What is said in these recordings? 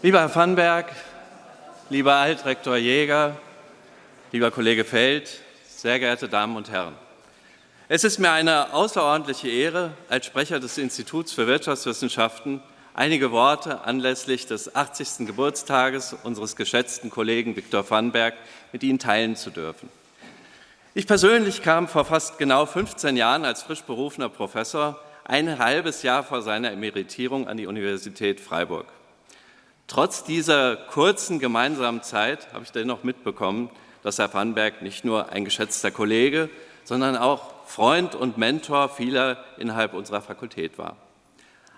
Lieber Herr Vanberg, lieber Altrektor Jäger, lieber Kollege Feld, sehr geehrte Damen und Herren. Es ist mir eine außerordentliche Ehre, als Sprecher des Instituts für Wirtschaftswissenschaften einige Worte anlässlich des 80. Geburtstages unseres geschätzten Kollegen Viktor Vanberg mit Ihnen teilen zu dürfen. Ich persönlich kam vor fast genau 15 Jahren als frisch berufener Professor ein halbes Jahr vor seiner Emeritierung an die Universität Freiburg. Trotz dieser kurzen gemeinsamen Zeit habe ich dennoch mitbekommen, dass Herr Vanberg nicht nur ein geschätzter Kollege, sondern auch Freund und Mentor vieler innerhalb unserer Fakultät war.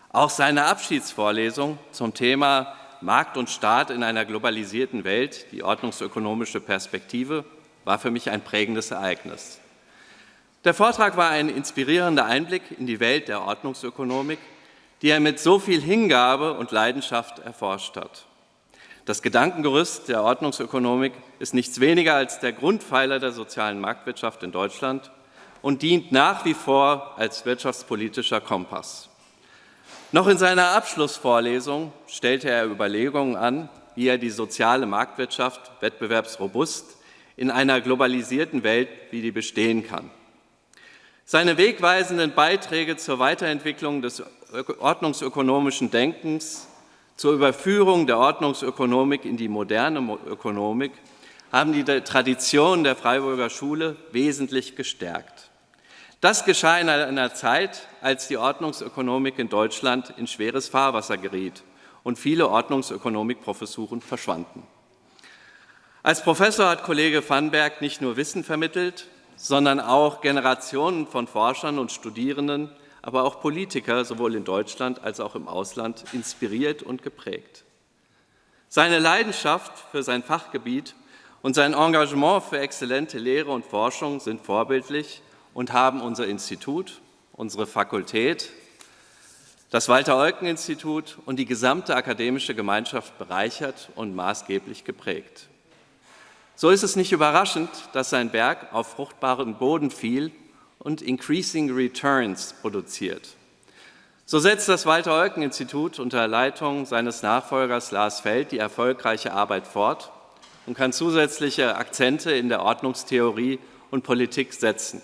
Auch seine Abschiedsvorlesung zum Thema Markt und Staat in einer globalisierten Welt, die ordnungsökonomische Perspektive, war für mich ein prägendes Ereignis. Der Vortrag war ein inspirierender Einblick in die Welt der Ordnungsökonomik, die er mit so viel Hingabe und Leidenschaft erforscht hat. Das Gedankengerüst der Ordnungsökonomik ist nichts weniger als der Grundpfeiler der sozialen Marktwirtschaft in Deutschland und dient nach wie vor als wirtschaftspolitischer Kompass. Noch in seiner Abschlussvorlesung stellte er Überlegungen an, wie er die soziale Marktwirtschaft wettbewerbsrobust in einer globalisierten Welt wie die bestehen kann. Seine wegweisenden Beiträge zur Weiterentwicklung des ordnungsökonomischen Denkens, zur Überführung der Ordnungsökonomik in die moderne Ökonomik haben die Tradition der Freiburger Schule wesentlich gestärkt. Das geschah in einer Zeit, als die Ordnungsökonomik in Deutschland in schweres Fahrwasser geriet und viele Ordnungsökonomikprofessuren verschwanden. Als Professor hat Kollege Vanberg nicht nur Wissen vermittelt, sondern auch Generationen von Forschern und Studierenden, aber auch Politiker, sowohl in Deutschland als auch im Ausland, inspiriert und geprägt. Seine Leidenschaft für sein Fachgebiet und sein Engagement für exzellente Lehre und Forschung sind vorbildlich und haben unser Institut, unsere Fakultät, das Walter Eucken Institut und die gesamte akademische Gemeinschaft bereichert und maßgeblich geprägt. So ist es nicht überraschend, dass sein Werk auf fruchtbaren Boden fiel und increasing returns produziert. So setzt das Walter Eucken Institut unter Leitung seines Nachfolgers Lars Feld die erfolgreiche Arbeit fort und kann zusätzliche Akzente in der Ordnungstheorie und Politik setzen.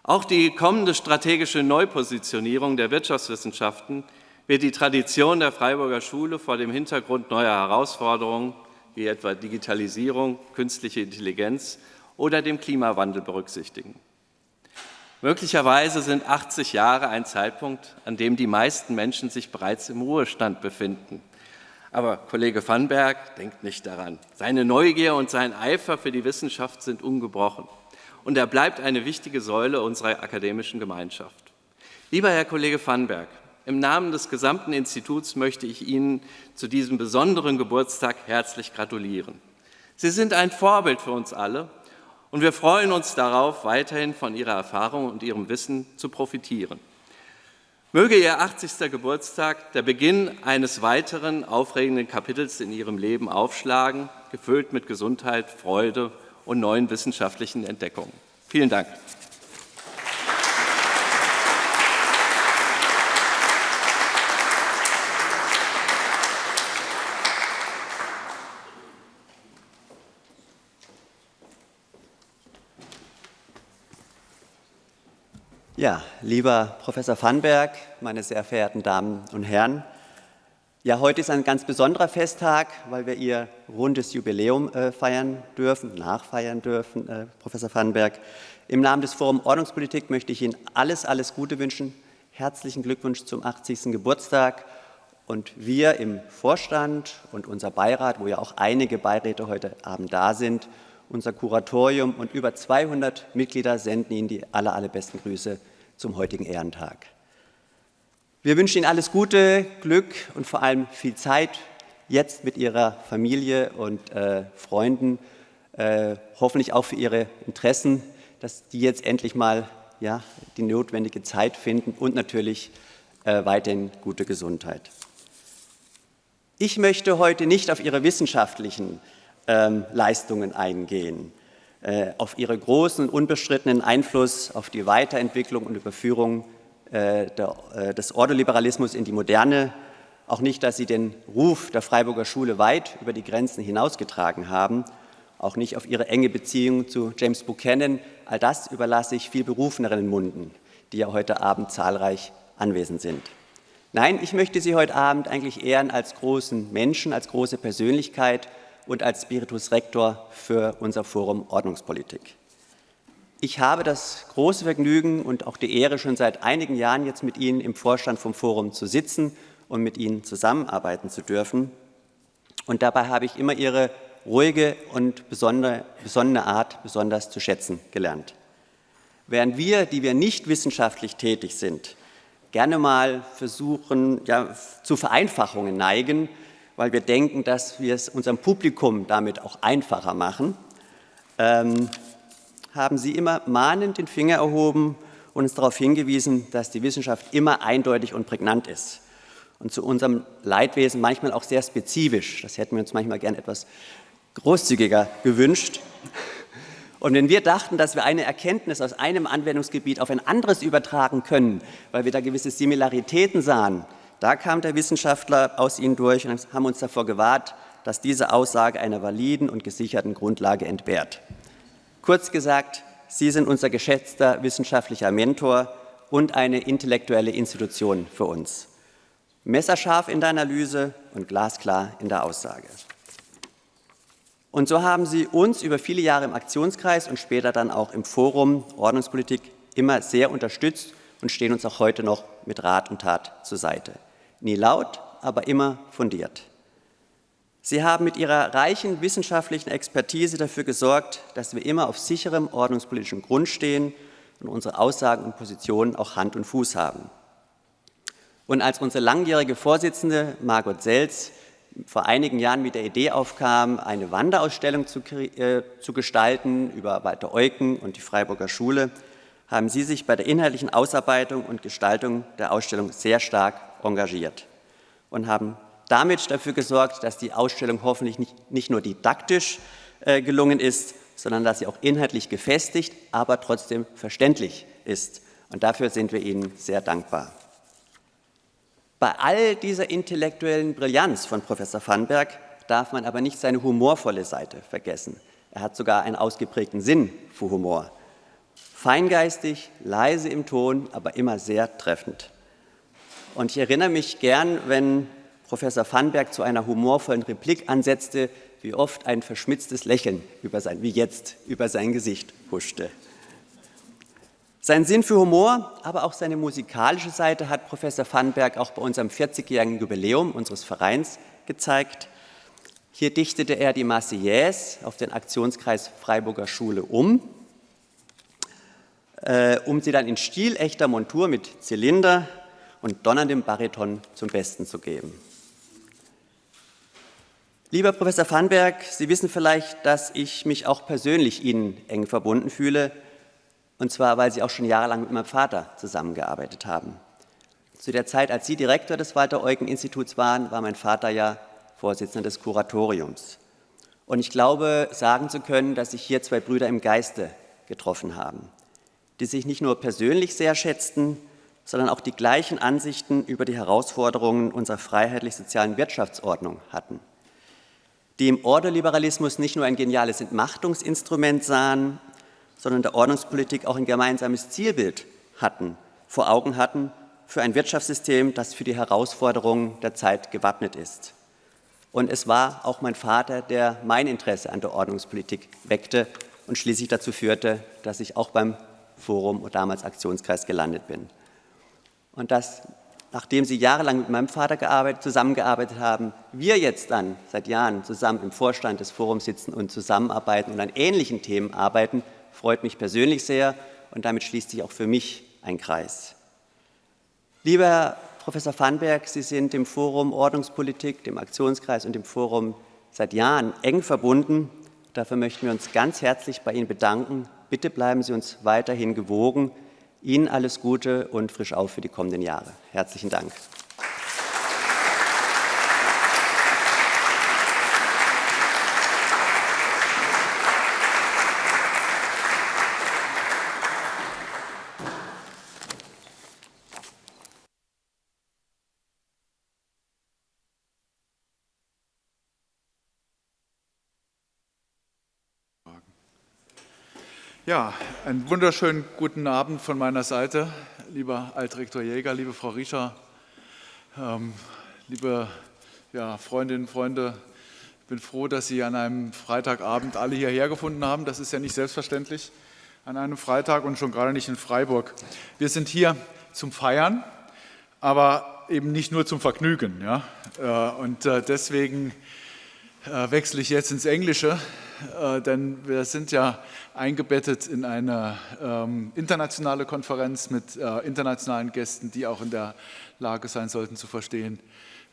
Auch die kommende strategische Neupositionierung der Wirtschaftswissenschaften wird die Tradition der Freiburger Schule vor dem Hintergrund neuer Herausforderungen wie etwa Digitalisierung, künstliche Intelligenz oder dem Klimawandel berücksichtigen. Möglicherweise sind 80 Jahre ein Zeitpunkt, an dem die meisten Menschen sich bereits im Ruhestand befinden. Aber Kollege Vanberg denkt nicht daran. Seine Neugier und sein Eifer für die Wissenschaft sind ungebrochen. Und er bleibt eine wichtige Säule unserer akademischen Gemeinschaft. Lieber Herr Kollege Vanberg, im Namen des gesamten Instituts möchte ich Ihnen zu diesem besonderen Geburtstag herzlich gratulieren. Sie sind ein Vorbild für uns alle und wir freuen uns darauf, weiterhin von Ihrer Erfahrung und Ihrem Wissen zu profitieren. Möge Ihr 80. Geburtstag der Beginn eines weiteren aufregenden Kapitels in Ihrem Leben aufschlagen, gefüllt mit Gesundheit, Freude und neuen wissenschaftlichen Entdeckungen. Vielen Dank. Ja, lieber Professor Vanberg, meine sehr verehrten Damen und Herren, ja, heute ist ein ganz besonderer Festtag, weil wir Ihr rundes Jubiläum nachfeiern dürfen, Professor Vanberg. Im Namen des Forums Ordnungspolitik möchte ich Ihnen alles Gute wünschen. Herzlichen Glückwunsch zum 80. Geburtstag. Und wir im Vorstand und unser Beirat, wo ja auch einige Beiräte heute Abend da sind, unser Kuratorium und über 200 Mitglieder senden Ihnen die allerbesten Grüße zum heutigen Ehrentag. Wir wünschen Ihnen alles Gute, Glück und vor allem viel Zeit jetzt mit Ihrer Familie und Freunden, hoffentlich auch für Ihre Interessen, dass die jetzt endlich mal die notwendige Zeit finden und natürlich weiterhin gute Gesundheit. Ich möchte heute nicht auf Ihre wissenschaftlichen Leistungen eingehen, auf Ihre großen, unbestrittenen Einfluss auf die Weiterentwicklung und Überführung des Ordoliberalismus in die Moderne, auch nicht, dass Sie den Ruf der Freiburger Schule weit über die Grenzen hinausgetragen haben, auch nicht auf Ihre enge Beziehung zu James Buchanan. All das überlasse ich viel berufeneren Munden, die ja heute Abend zahlreich anwesend sind. Nein, ich möchte Sie heute Abend eigentlich ehren als großen Menschen, als große Persönlichkeit und als Spiritus Rector für unser Forum Ordnungspolitik. Ich habe das große Vergnügen und auch die Ehre, schon seit einigen Jahren jetzt mit Ihnen im Vorstand vom Forum zu sitzen und mit Ihnen zusammenarbeiten zu dürfen. Und dabei habe ich immer Ihre ruhige und besonnene Art besonders zu schätzen gelernt. Während wir, die wir nicht wissenschaftlich tätig sind, gerne mal versuchen, zu Vereinfachungen neigen, weil wir denken, dass wir es unserem Publikum damit auch einfacher machen, haben Sie immer mahnend den Finger erhoben und uns darauf hingewiesen, dass die Wissenschaft immer eindeutig und prägnant ist. Und zu unserem Leidwesen manchmal auch sehr spezifisch. Das hätten wir uns manchmal gern etwas großzügiger gewünscht. Und wenn wir dachten, dass wir eine Erkenntnis aus einem Anwendungsgebiet auf ein anderes übertragen können, weil wir da gewisse Similaritäten sahen, da kam der Wissenschaftler aus Ihnen durch und haben uns davor gewahrt, dass diese Aussage einer validen und gesicherten Grundlage entbehrt. Kurz gesagt, Sie sind unser geschätzter wissenschaftlicher Mentor und eine intellektuelle Institution für uns. Messerscharf in der Analyse und glasklar in der Aussage. Und so haben Sie uns über viele Jahre im Aktionskreis und später dann auch im Forum Ordnungspolitik immer sehr unterstützt und stehen uns auch heute noch mit Rat und Tat zur Seite. Nie laut, aber immer fundiert. Sie haben mit Ihrer reichen wissenschaftlichen Expertise dafür gesorgt, dass wir immer auf sicherem ordnungspolitischen Grund stehen und unsere Aussagen und Positionen auch Hand und Fuß haben. Und als unsere langjährige Vorsitzende Margot Selz vor einigen Jahren mit der Idee aufkam, eine Wanderausstellung zu gestalten über Walter Eucken und die Freiburger Schule, haben Sie sich bei der inhaltlichen Ausarbeitung und Gestaltung der Ausstellung sehr stark engagiert und haben damit dafür gesorgt, dass die Ausstellung hoffentlich nicht nur didaktisch gelungen ist, sondern dass sie auch inhaltlich gefestigt, aber trotzdem verständlich ist. Und dafür sind wir Ihnen sehr dankbar. Bei all dieser intellektuellen Brillanz von Professor Vanberg darf man aber nicht seine humorvolle Seite vergessen. Er hat sogar einen ausgeprägten Sinn für Humor. Feingeistig, leise im Ton, aber immer sehr treffend. Und ich erinnere mich gern, wenn Professor Vanberg zu einer humorvollen Replik ansetzte, wie oft ein verschmitztes Lächeln über sein Gesicht huschte. Sein Sinn für Humor, aber auch seine musikalische Seite hat Professor Vanberg auch bei unserem 40-jährigen Jubiläum unseres Vereins gezeigt. Hier dichtete er die Marseillaise auf den Aktionskreis Freiburger Schule um sie dann in stilechter Montur mit Zylinder und donnerndem Bariton zum Besten zu geben. Lieber Professor Vanberg, Sie wissen vielleicht, dass ich mich auch persönlich Ihnen eng verbunden fühle, und zwar, weil Sie auch schon jahrelang mit meinem Vater zusammengearbeitet haben. Zu der Zeit, als Sie Direktor des Walter Eucken Instituts waren, war mein Vater ja Vorsitzender des Kuratoriums. Und ich glaube, sagen zu können, dass sich hier zwei Brüder im Geiste getroffen haben, die sich nicht nur persönlich sehr schätzten, sondern auch die gleichen Ansichten über die Herausforderungen unserer freiheitlich-sozialen Wirtschaftsordnung hatten, die im Ordoliberalismus nicht nur ein geniales Entmachtungsinstrument sahen, sondern der Ordnungspolitik auch ein gemeinsames Zielbild vor Augen hatten für ein Wirtschaftssystem, das für die Herausforderungen der Zeit gewappnet ist. Und es war auch mein Vater, der mein Interesse an der Ordnungspolitik weckte und schließlich dazu führte, dass ich auch beim Forum und damals Aktionskreis gelandet bin. Und dass, nachdem Sie jahrelang mit meinem Vater zusammengearbeitet haben, wir jetzt dann seit Jahren zusammen im Vorstand des Forums sitzen und zusammenarbeiten und an ähnlichen Themen arbeiten, freut mich persönlich sehr und damit schließt sich auch für mich ein Kreis. Lieber Herr Professor Vanberg, Sie sind dem Forum Ordnungspolitik, dem Aktionskreis und dem Forum seit Jahren eng verbunden. Dafür möchten wir uns ganz herzlich bei Ihnen bedanken. Bitte bleiben Sie uns weiterhin gewogen. Ihnen alles Gute und frisch auf für die kommenden Jahre. Herzlichen Dank. Ja, einen wunderschönen guten Abend von meiner Seite, lieber Altdirektor Jäger, liebe Frau Riecher, liebe Freundinnen und Freunde. Ich bin froh, dass Sie an einem Freitagabend alle hierher gefunden haben. Das ist ja nicht selbstverständlich an einem Freitag und schon gerade nicht in Freiburg. Wir sind hier zum Feiern, aber eben nicht nur zum Vergnügen. Ja? Und deswegen wechsle ich jetzt ins Englische, denn wir sind ja eingebettet in eine internationale Konferenz mit internationalen Gästen, die auch in der Lage sein sollten zu verstehen,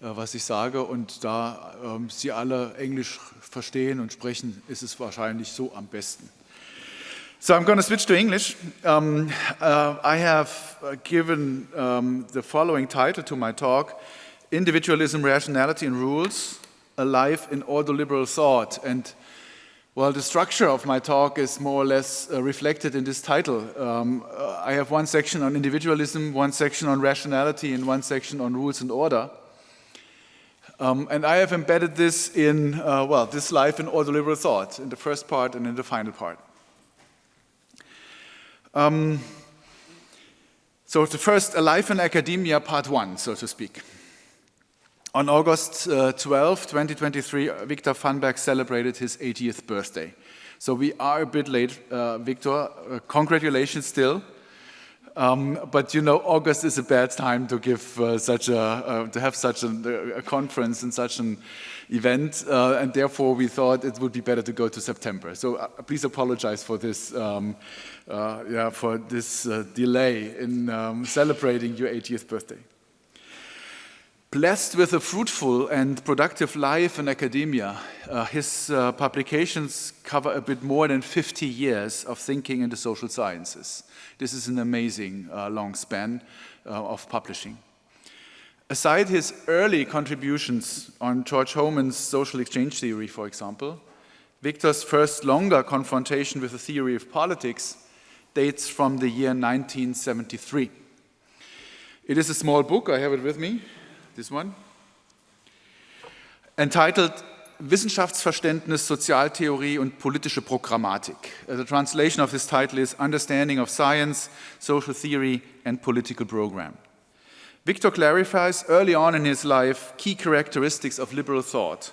was ich sage. Und da Sie alle Englisch verstehen und sprechen, ist es wahrscheinlich so am besten. So I'm going to switch to English. I have given the following title to my talk: Individualism, Rationality and Rules, a Life in Ordoliberal Thought. And well, the structure of my talk is more or less reflected in this title. I have one section on individualism, one section on rationality, and one section on rules and order. And I have embedded this in, this life in ordoliberal thought, in the first part and in the final part. So the first, A Life in Academia, part 1, so to speak. On August 12, 2023, Viktor Vanberg celebrated his 80th birthday. So we are a bit late, Viktor. Congratulations still. But you know, August is a bad time to give to have such a conference and such an event, and therefore we thought it would be better to go to September. So please apologize for this, delay in celebrating your 80th birthday. Blessed with a fruitful and productive life in academia, his publications cover a bit more than 50 years of thinking in the social sciences. This is an amazing long span of publishing. Aside his early contributions on George Hohmann's social exchange theory, for example, Viktor's first longer confrontation with the theory of politics dates from the year 1973. It is a small book, I have it with me. This one, entitled Wissenschaftsverständnis, Sozialtheorie und politische Programmatik. The translation of this title is Understanding of Science, Social Theory and Political Program. Viktor clarifies early on in his life key characteristics of liberal thought,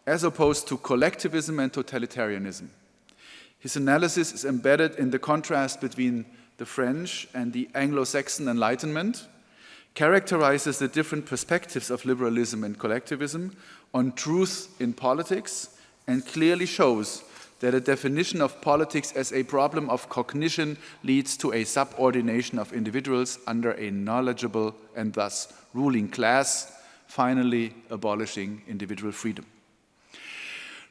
as opposed to collectivism and totalitarianism. His analysis is embedded in the contrast between the French and the Anglo-Saxon Enlightenment, characterizes the different perspectives of liberalism and collectivism on truth in politics, and clearly shows that a definition of politics as a problem of cognition leads to a subordination of individuals under a knowledgeable and thus ruling class, finally abolishing individual freedom.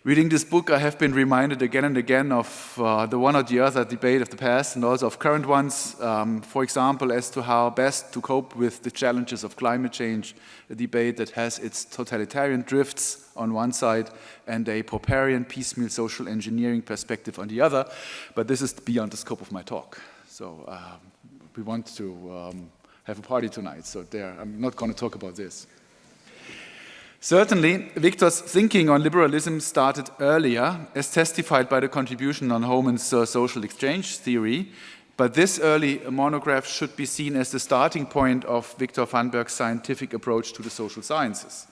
Reading this book, I have been reminded again and again of the one or the other debate of the past and also of current ones, for example, as to how best to cope with the challenges of climate change, a debate that has its totalitarian drifts on one side and a Popperian piecemeal social engineering perspective on the other, but this is beyond the scope of my talk. So we want to have a party tonight, so I'm not going to talk about this. Certainly, Viktor's thinking on liberalism started earlier, as testified by the contribution on Hohmann's social exchange theory, but this early monograph should be seen as the starting point of Viktor Vanberg's scientific approach to the social sciences.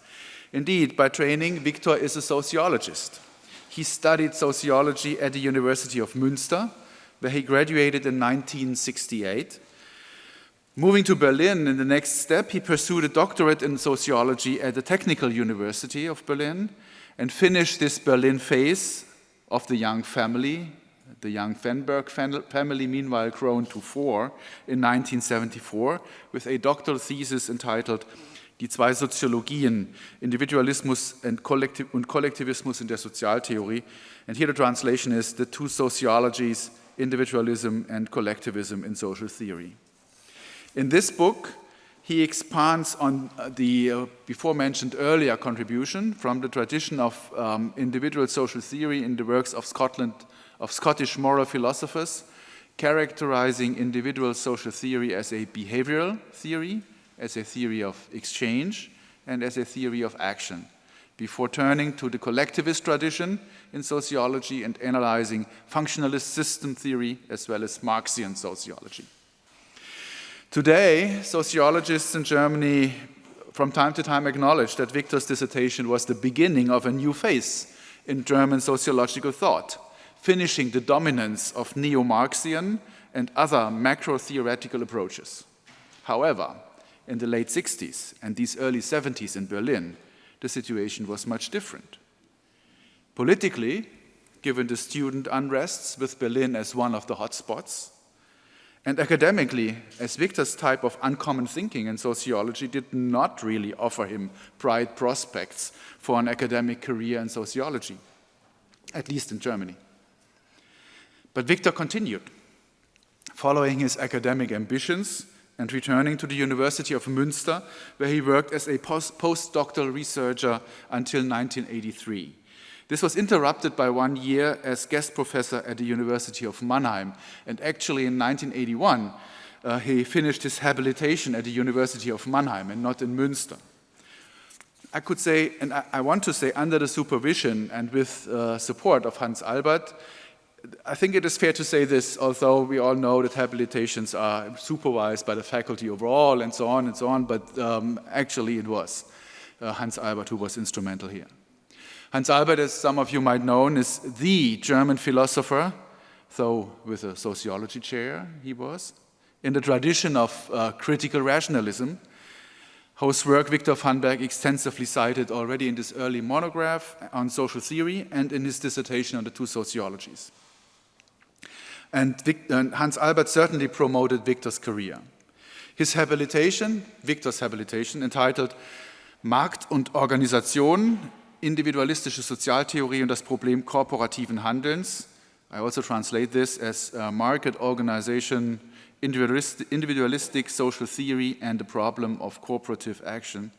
Indeed, by training, Viktor is a sociologist. He studied sociology at the University of Münster, where he graduated in 1968. Moving to Berlin, in the next step, he pursued a doctorate in sociology at the Technical University of Berlin and finished this Berlin phase of the young family, the young Vanberg family, meanwhile grown to 4, in 1974, with a doctoral thesis entitled Die zwei Soziologien, Individualismus und Kollektivismus in der Sozialtheorie. And here the translation is The Two Sociologies, Individualism and Collectivism in Social Theory. In this book, he expands on the before-mentioned earlier contribution from the tradition of individual social theory in the works of Scottish moral philosophers, characterizing individual social theory as a behavioral theory, as a theory of exchange, and as a theory of action, before turning to the collectivist tradition in sociology and analyzing functionalist system theory as well as Marxian sociology. Today, sociologists in Germany from time to time acknowledge that Viktor's dissertation was the beginning of a new phase in German sociological thought, finishing the dominance of neo-Marxian and other macro-theoretical approaches. However, in the late 60s and these early 70s in Berlin, the situation was much different. Politically, given the student unrests with Berlin as one of the hotspots, and academically, as Viktor's type of uncommon thinking in sociology did not really offer him bright prospects for an academic career in sociology, at least in Germany. But Viktor continued, following his academic ambitions and returning to the University of Münster, where he worked as a postdoctoral researcher until 1983. This was interrupted by 1 year as guest professor at the University of Mannheim, and actually in 1981 he finished his habilitation at the University of Mannheim and not in Münster. I could say, and I want to say, under the supervision and with support of Hans Albert, I think it is fair to say this, although we all know that habilitations are supervised by the faculty overall and so on, but actually it was Hans Albert who was instrumental here. Hans Albert, as some of you might know, is the German philosopher, though with a sociology chair he was, in the tradition of critical rationalism, whose work Viktor Vanberg extensively cited already in this early monograph on social theory and in his dissertation on the two sociologies. And Hans Albert certainly promoted Viktor's career. His habilitation, Viktor's habilitation, entitled Markt und Organisation, individualistische Sozialtheorie und das Problem korporativen Handelns. I also translate this as Market Organization, Individualistic Social Theory and the Problem of Cooperative Action,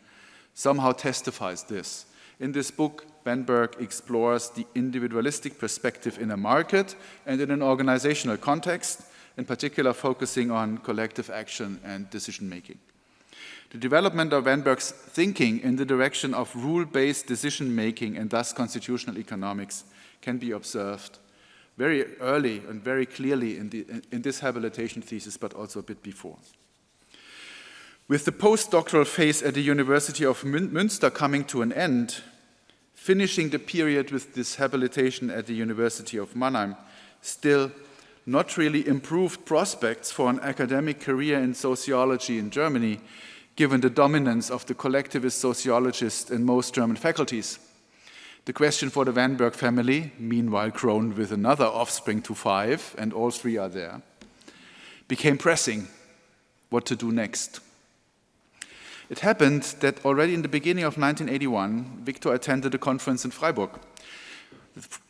somehow testifies this. In this book, Vanberg explores the individualistic perspective in a market and in an organizational context, in particular focusing on collective action and decision-making. The development of Vanberg's thinking in the direction of rule-based decision-making and thus constitutional economics can be observed very early and very clearly in this habilitation thesis, but also a bit before. With the postdoctoral phase at the University of Münster coming to an end, finishing the period with this habilitation at the University of Mannheim, still not really improved prospects for an academic career in sociology in Germany, given the dominance of the collectivist sociologists in most German faculties. The question for the Vanberg family, meanwhile grown with another offspring to 5, and all 3 are there, became pressing. What to do next? It happened that already in the beginning of 1981, Viktor attended a conference in Freiburg.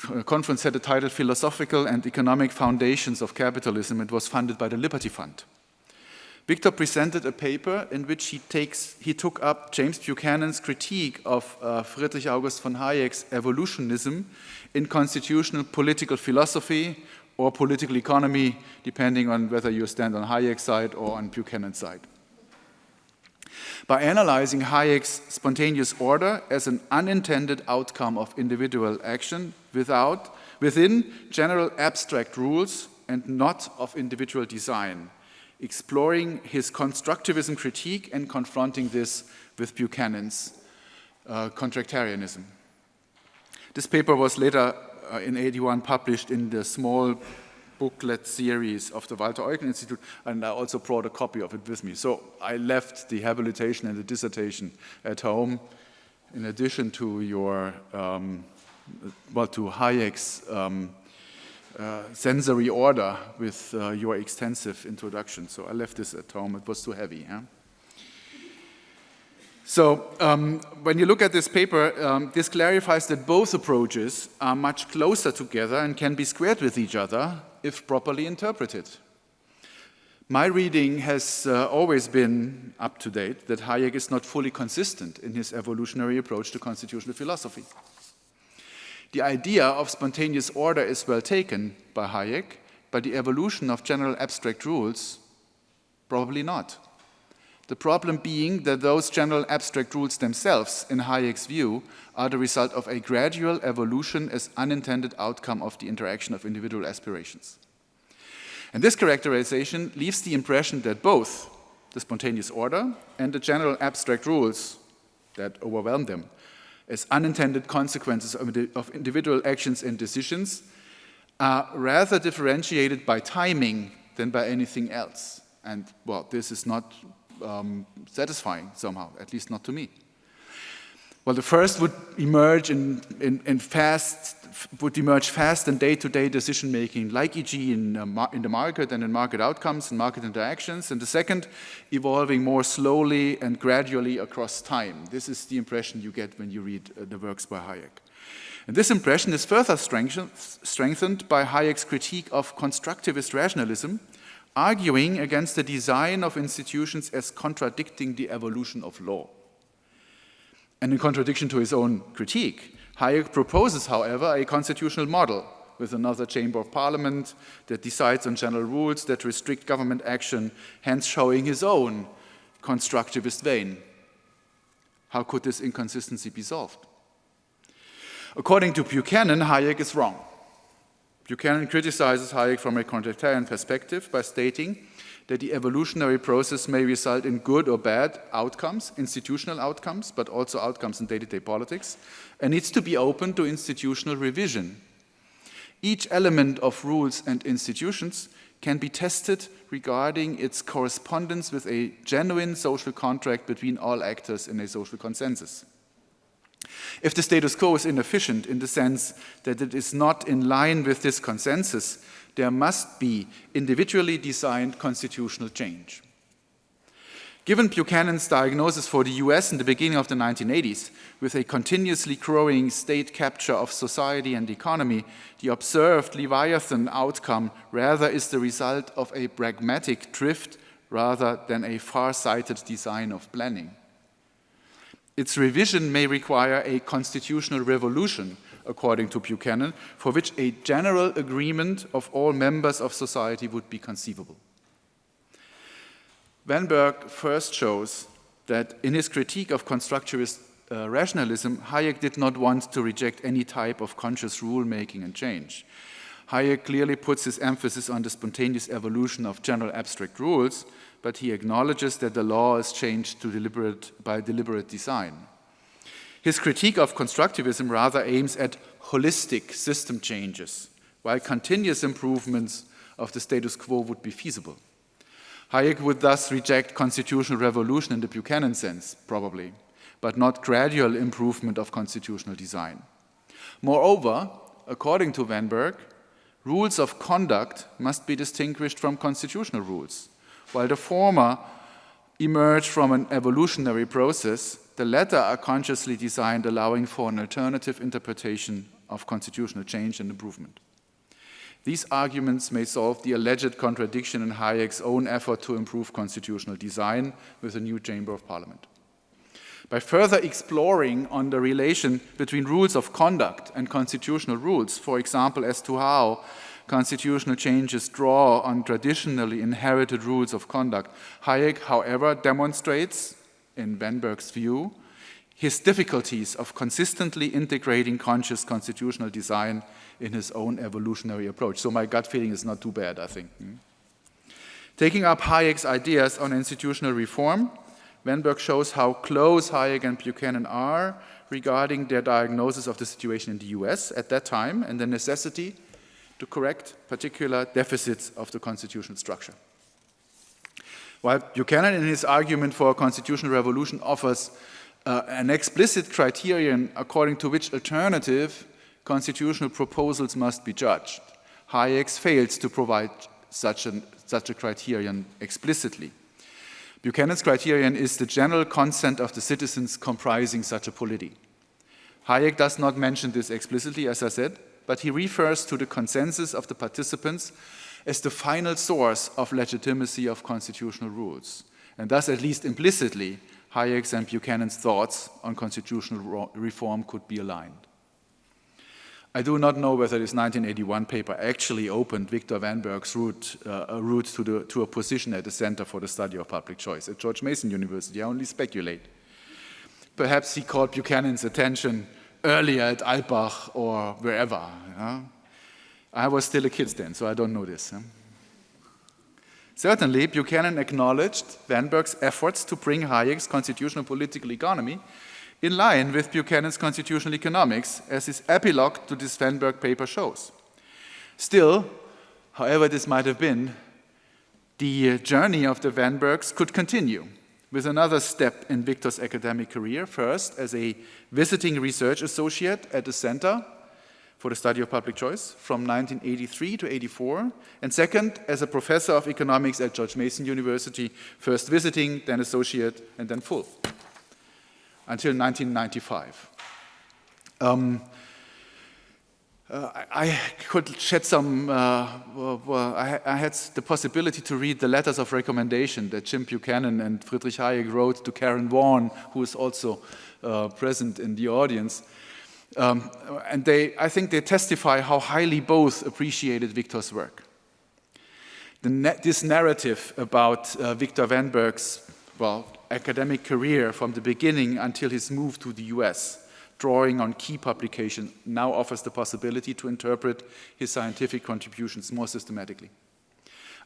The conference had the title Philosophical and Economic Foundations of Capitalism. It was funded by the Liberty Fund. Viktor presented a paper in which he took up James Buchanan's critique of Friedrich August von Hayek's evolutionism in constitutional political philosophy or political economy, depending on whether you stand on Hayek's side or on Buchanan's side. By analyzing Hayek's spontaneous order as an unintended outcome of individual action within general abstract rules and not of individual design, exploring his constructivism critique and confronting this with Buchanan's contractarianism. This paper was later in 1981 published in the small booklet series of the Walter Eucken Institute, and I also brought a copy of it with me. So I left the habilitation and the dissertation at home, in addition to your, to Hayek's sensory order with your extensive introduction. So I left this at home. It was too heavy. Huh? So when you look at this paper, this clarifies that both approaches are much closer together and can be squared with each other if properly interpreted. My reading has always been up to date that Hayek is not fully consistent in his evolutionary approach to constitutional philosophy. The idea of spontaneous order is well taken by Hayek, but the evolution of general abstract rules, probably not. The problem being that those general abstract rules themselves, in Hayek's view, are the result of a gradual evolution as unintended outcome of the interaction of individual aspirations. And this characterization leaves the impression that both the spontaneous order and the general abstract rules that overwhelm them as unintended consequences of individual actions and decisions are rather differentiated by timing than by anything else. And, well, this is not satisfying somehow, at least not to me. Well, the first would emerge fast in day-to-day decision-making, like e.g. in the market and in market outcomes and market interactions, and the second evolving more slowly and gradually across time. This is the impression you get when you read the works by Hayek. And this impression is further strengthened by Hayek's critique of constructivist rationalism, arguing against the design of institutions as contradicting the evolution of law. And in contradiction to his own critique, Hayek proposes, however, a constitutional model with another chamber of parliament that decides on general rules that restrict government action, hence showing his own constructivist vein. How could this inconsistency be solved? According to Buchanan, Hayek is wrong. Buchanan criticizes Hayek from a contradictarian perspective by stating that the evolutionary process may result in good or bad outcomes, institutional outcomes, but also outcomes in day-to-day politics, and needs to be open to institutional revision. Each element of rules and institutions can be tested regarding its correspondence with a genuine social contract between all actors in a social consensus. If the status quo is inefficient in the sense that it is not in line with this consensus, there must be individually designed constitutional change. Given Buchanan's diagnosis for the US in the beginning of the 1980s, with a continuously growing state capture of society and economy, the observed Leviathan outcome rather is the result of a pragmatic drift rather than a far-sighted design of planning. Its revision may require a constitutional revolution, according to Buchanan, for which a general agreement of all members of society would be conceivable. Vanberg first shows that in his critique of constructivist rationalism, Hayek did not want to reject any type of conscious rule-making and change. Hayek clearly puts his emphasis on the spontaneous evolution of general abstract rules, but he acknowledges that the law is changed by deliberate design. His critique of constructivism rather aims at holistic system changes, while continuous improvements of the status quo would be feasible. Hayek would thus reject constitutional revolution in the Buchanan sense, probably, but not gradual improvement of constitutional design. Moreover, according to Vanberg, rules of conduct must be distinguished from constitutional rules. While the former emerge from an evolutionary process, the latter are consciously designed, allowing for an alternative interpretation of constitutional change and improvement. These arguments may solve the alleged contradiction in Hayek's own effort to improve constitutional design with a new chamber of parliament. By further exploring on the relation between rules of conduct and constitutional rules, for example, as to how constitutional changes draw on traditionally inherited rules of conduct, Hayek, however, demonstrates, in Vanberg's view, his difficulties of consistently integrating conscious constitutional design in his own evolutionary approach. So my gut feeling is not too bad, I think. Taking up Hayek's ideas on institutional reform, Vanberg shows how close Hayek and Buchanan are regarding their diagnosis of the situation in the US at that time and the necessity to correct particular deficits of the constitutional structure. While Buchanan, in his argument for a constitutional revolution, offers an explicit criterion according to which alternative constitutional proposals must be judged, Hayek fails to provide such a criterion explicitly. Buchanan's criterion is the general consent of the citizens comprising such a polity. Hayek does not mention this explicitly, as I said, but he refers to the consensus of the participants as the final source of legitimacy of constitutional rules. And thus, at least implicitly, Hayek's and Buchanan's thoughts on constitutional reform could be aligned. I do not know whether this 1981 paper actually opened Viktor Vanberg's route to a position at the Center for the Study of Public Choice at George Mason University. I only speculate. Perhaps he caught Buchanan's attention earlier at Alpbach or wherever. I was still a kid then, so I don't know this. Certainly, Buchanan acknowledged Vanberg's efforts to bring Hayek's constitutional political economy in line with Buchanan's constitutional economics, as his epilogue to this Vanberg paper shows. Still, however this might have been, the journey of the Vanbergs could continue with another step in Viktor's academic career, first as a visiting research associate at the Center for the Study of Public Choice from 1983 to 84, and second as a professor of economics at George Mason University, first visiting, then associate, and then full, until 1995. I could shed some, I had the possibility to read the letters of recommendation that Jim Buchanan and Friedrich Hayek wrote to Karen Vaughan, who is also present in the audience. And I think they testify how highly both appreciated Viktor's work. This narrative about Viktor Vanberg's, academic career from the beginning until his move to the US, drawing on key publications, now offers the possibility to interpret his scientific contributions more systematically.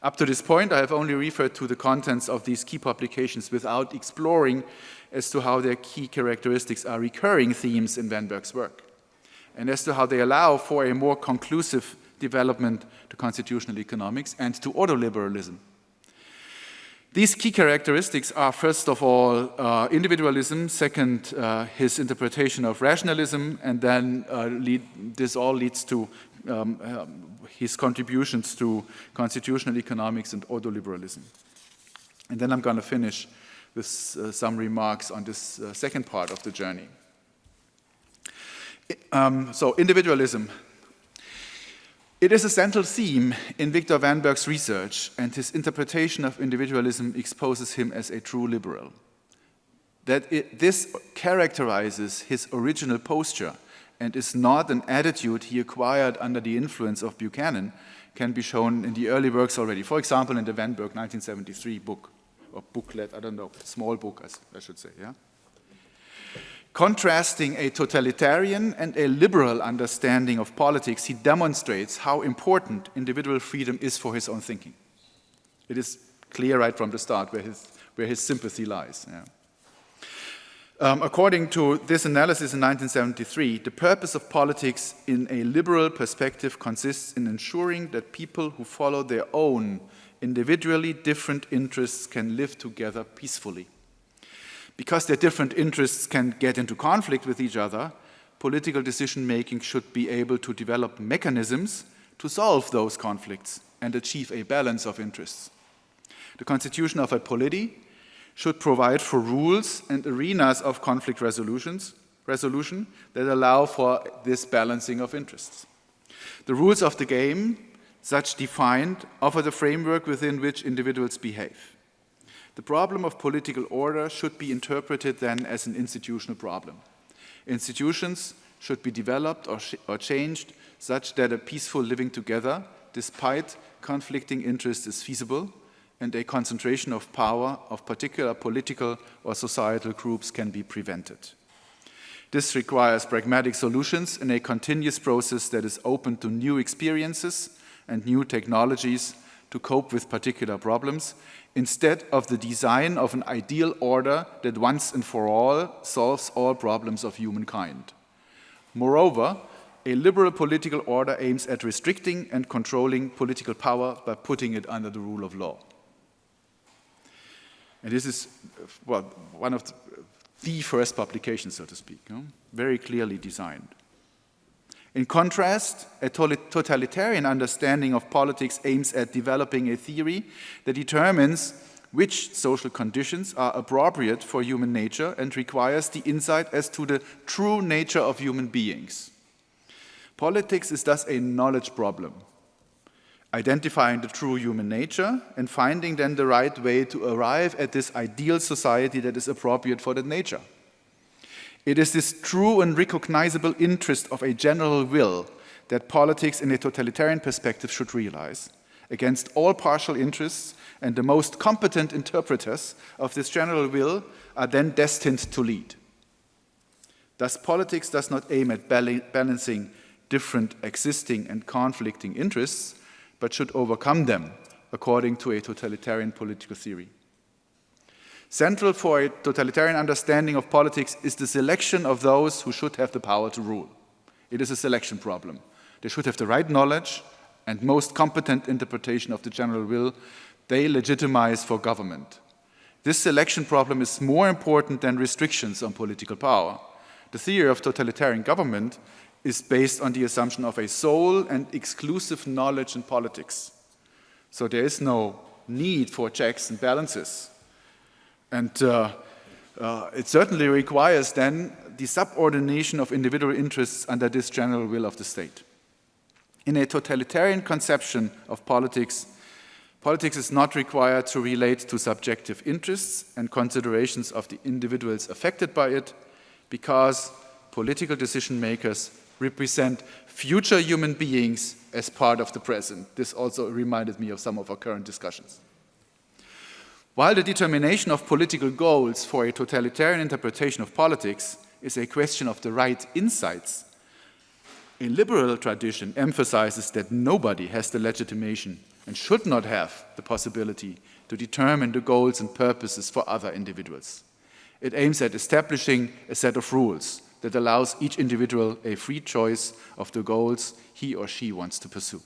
Up to this point, I have only referred to the contents of these key publications without exploring as to how their key characteristics are recurring themes in Vanberg's work, and as to how they allow for a more conclusive development to constitutional economics and to ordoliberalism. These key characteristics are, first of all, individualism, second, his interpretation of rationalism, and then this all leads to his contributions to constitutional economics and ordoliberalism. And then I'm going to finish with some remarks on this second part of the journey. So, individualism. It is a central theme in Viktor Vanberg's research, and his interpretation of individualism exposes him as a true liberal. This characterizes his original posture and is not an attitude he acquired under the influence of Buchanan, can be shown in the early works already. For example, in the Vanberg 1973 book, or booklet, I don't know, small book, I should say, yeah? Contrasting a totalitarian and a liberal understanding of politics, he demonstrates how important individual freedom is for his own thinking. It is clear right from the start where his sympathy lies. Yeah. According to this analysis in 1973, the purpose of politics in a liberal perspective consists in ensuring that people who follow their own individually different interests can live together peacefully. Because their different interests can get into conflict with each other, political decision-making should be able to develop mechanisms to solve those conflicts and achieve a balance of interests. The constitution of a polity should provide for rules and arenas of conflict resolution that allow for this balancing of interests. The rules of the game, such defined, offer the framework within which individuals behave. The problem of political order should be interpreted then as an institutional problem. Institutions should be developed or changed such that a peaceful living together, despite conflicting interests, is feasible, and a concentration of power of particular political or societal groups can be prevented. This requires pragmatic solutions in a continuous process that is open to new experiences and new technologies to cope with particular problems, instead of the design of an ideal order that once and for all solves all problems of humankind. Moreover, a liberal political order aims at restricting and controlling political power by putting it under the rule of law. And this is one of the first publications, so to speak, very clearly designed. In contrast, a totalitarian understanding of politics aims at developing a theory that determines which social conditions are appropriate for human nature and requires the insight as to the true nature of human beings. Politics is thus a knowledge problem, identifying the true human nature and finding then the right way to arrive at this ideal society that is appropriate for that nature. It is this true and recognizable interest of a general will that politics in a totalitarian perspective should realize, against all partial interests, and the most competent interpreters of this general will are then destined to lead. Thus, politics does not aim at balancing different existing and conflicting interests, but should overcome them according to a totalitarian political theory. Central for a totalitarian understanding of politics is the selection of those who should have the power to rule. It is a selection problem. They should have the right knowledge and most competent interpretation of the general will they legitimize for government. This selection problem is more important than restrictions on political power. The theory of totalitarian government is based on the assumption of a sole and exclusive knowledge in politics. So there is no need for checks and balances. And it certainly requires then the subordination of individual interests under this general will of the state. In a totalitarian conception of politics, politics is not required to relate to subjective interests and considerations of the individuals affected by it, because political decision makers represent future human beings as part of the present. This also reminded me of some of our current discussions. While the determination of political goals for a totalitarian interpretation of politics is a question of the right insights, a liberal tradition emphasizes that nobody has the legitimation and should not have the possibility to determine the goals and purposes for other individuals. It aims at establishing a set of rules that allows each individual a free choice of the goals he or she wants to pursue.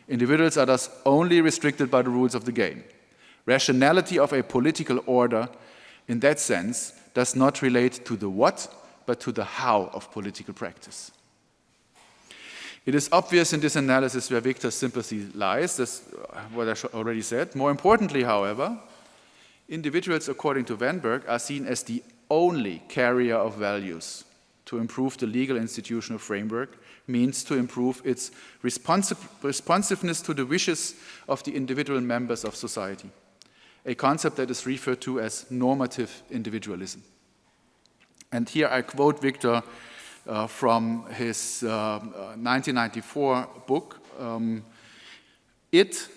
Individuals are thus only restricted by the rules of the game. Rationality of a political order, in that sense, does not relate to the what, but to the how of political practice. It is obvious in this analysis where Viktor's sympathy lies, that's what I already said. More importantly, however, individuals, according to Vanberg, are seen as the only carrier of values. To improve the legal institutional framework means to improve its responsiveness to the wishes of the individual members of society, a concept that is referred to as normative individualism. And here I quote Viktor from his 1994 book. It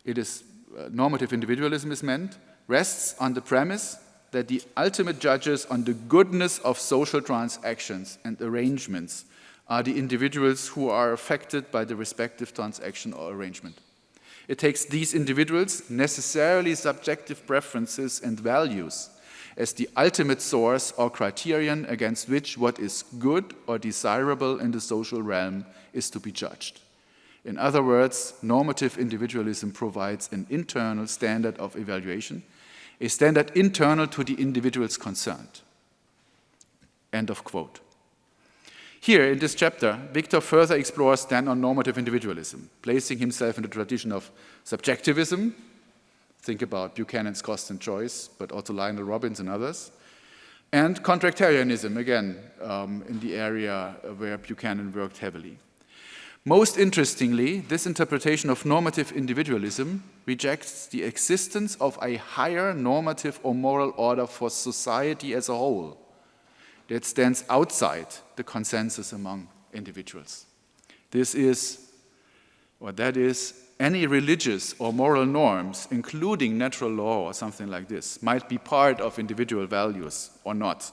is normative individualism is meant, rests on the premise that the ultimate judges on the goodness of social transactions and arrangements are the individuals who are affected by the respective transaction or arrangement. It takes these individuals' necessarily subjective preferences and values as the ultimate source or criterion against which what is good or desirable in the social realm is to be judged. In other words, normative individualism provides an internal standard of evaluation, a standard internal to the individuals concerned. End of quote. Here, in this chapter, Viktor further explores then on normative individualism, placing himself in the tradition of subjectivism. Think about Buchanan's Cost and Choice, but also Lionel Robbins and others. And contractarianism, again, in the area where Buchanan worked heavily. Most interestingly, this interpretation of normative individualism rejects the existence of a higher normative or moral order for society as a whole that stands outside the consensus among individuals. That is, any religious or moral norms, including natural law or something like this, might be part of individual values or not.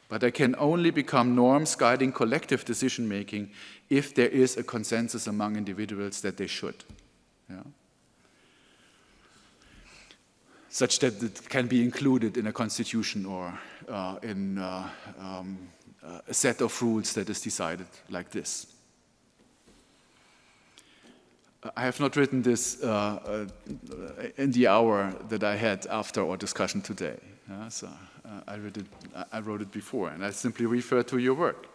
But they can only become norms guiding collective decision-making if there is a consensus among individuals that they should. Yeah? Such that it can be included in a constitution or in a set of rules that is decided like this. I have not written this in the hour that I had after our discussion today. So I wrote it before, and I simply refer to your work.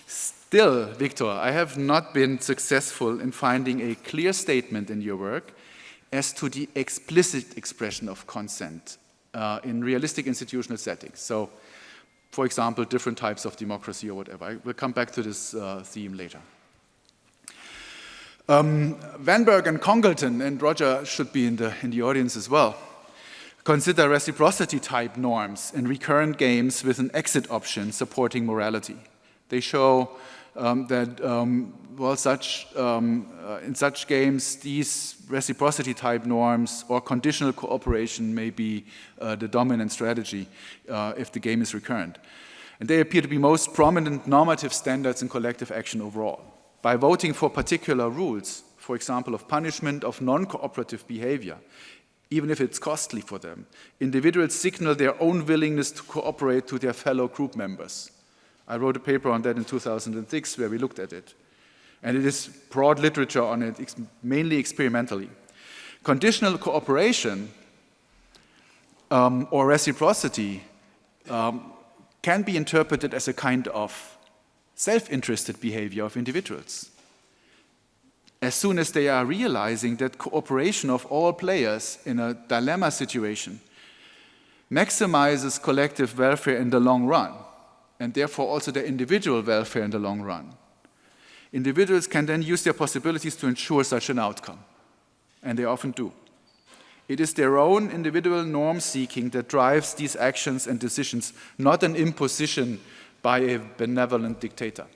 Still, Viktor, I have not been successful in finding a clear statement in your work as to the explicit expression of consent in realistic institutional settings. So, for example, different types of democracy or whatever. I will come back to this theme later. Vanberg and Congleton, and Roger should be in the audience as well, Consider reciprocity-type norms in recurrent games with an exit option supporting morality. They show that in such games, these reciprocity-type norms or conditional cooperation may be the dominant strategy if the game is recurrent. And they appear to be most prominent normative standards in collective action overall. By voting for particular rules, for example, of punishment of non-cooperative behavior, even if it's costly for them, individuals signal their own willingness to cooperate to their fellow group members. I wrote a paper on that in 2006 where we looked at it. And it is broad literature on it, mainly experimentally. Conditional cooperation or reciprocity can be interpreted as a kind of self-interested behavior of individuals. As soon as they are realizing that cooperation of all players in a dilemma situation maximizes collective welfare in the long run, and therefore also their individual welfare in the long run, individuals can then use their possibilities to ensure such an outcome, and they often do. It is their own individual norm-seeking that drives these actions and decisions, not an imposition by a benevolent dictator.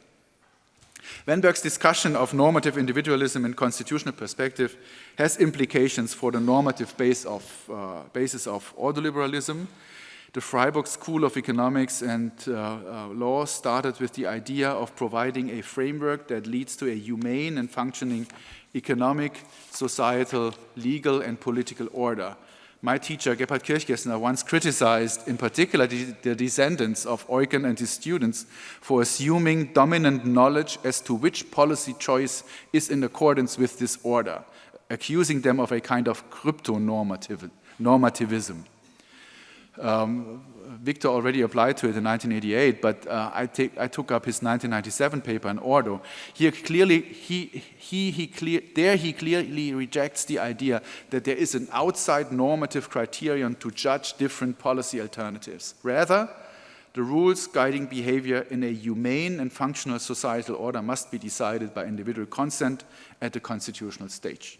Vanberg's discussion of normative individualism in constitutional perspective has implications for the normative basis of ordoliberalism. The Freiburg School of Economics and Law started with the idea of providing a framework that leads to a humane and functioning economic, societal, legal, and political order. My teacher, Gebhard Kirchgessner, once criticized, in particular, the descendants of Eucken and his students for assuming dominant knowledge as to which policy choice is in accordance with this order, accusing them of a kind of crypto-normativism. Victor already applied to it in 1988, but I took up his 1997 paper in Ordo. He clearly rejects the idea that there is an outside normative criterion to judge different policy alternatives. Rather, the rules guiding behavior in a humane and functional societal order must be decided by individual consent at the constitutional stage.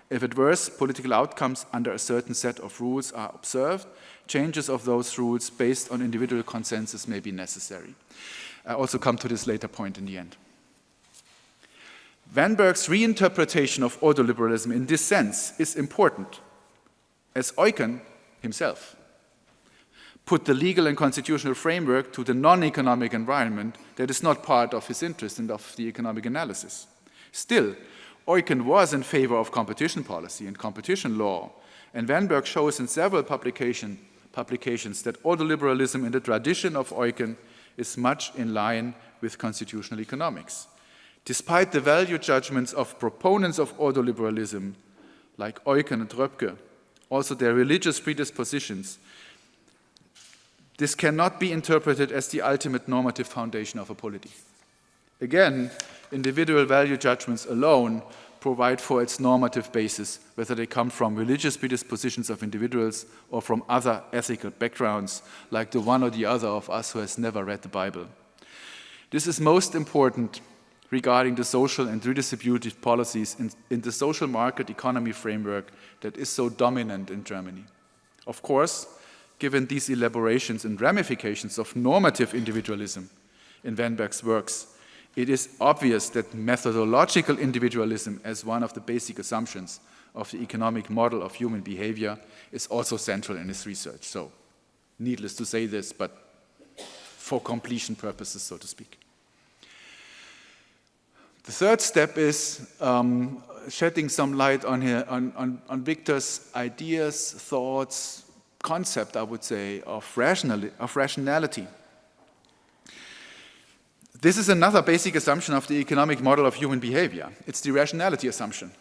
If adverse political outcomes under a certain set of rules are observed, changes of those rules based on individual consensus may be necessary. I also come to this later point in the end. Vanberg's reinterpretation of ordoliberalism in this sense is important, as Eucken himself put the legal and constitutional framework to the non-economic environment that is not part of his interest and of the economic analysis. Still, Eucken was in favor of competition policy and competition law, and Vanberg shows in several publications that ordoliberalism in the tradition of Eucken is much in line with constitutional economics. Despite the value judgments of proponents of ordoliberalism, like Eucken and Röpke, also their religious predispositions, this cannot be interpreted as the ultimate normative foundation of a polity. Again, individual value judgments alone provide for its normative basis, whether they come from religious predispositions of individuals or from other ethical backgrounds, like the one or the other of us who has never read the Bible. This is most important regarding the social and redistributive policies in the social market economy framework that is so dominant in Germany. Of course, given these elaborations and ramifications of normative individualism in Vanberg's works, it is obvious that methodological individualism as one of the basic assumptions of the economic model of human behavior is also central in his research. So, needless to say this, but for completion purposes, so to speak. The third step is shedding some light on Victor's ideas, thoughts, concept, I would say, of rationality. This is another basic assumption of the economic model of human behavior. It's the rationality assumption.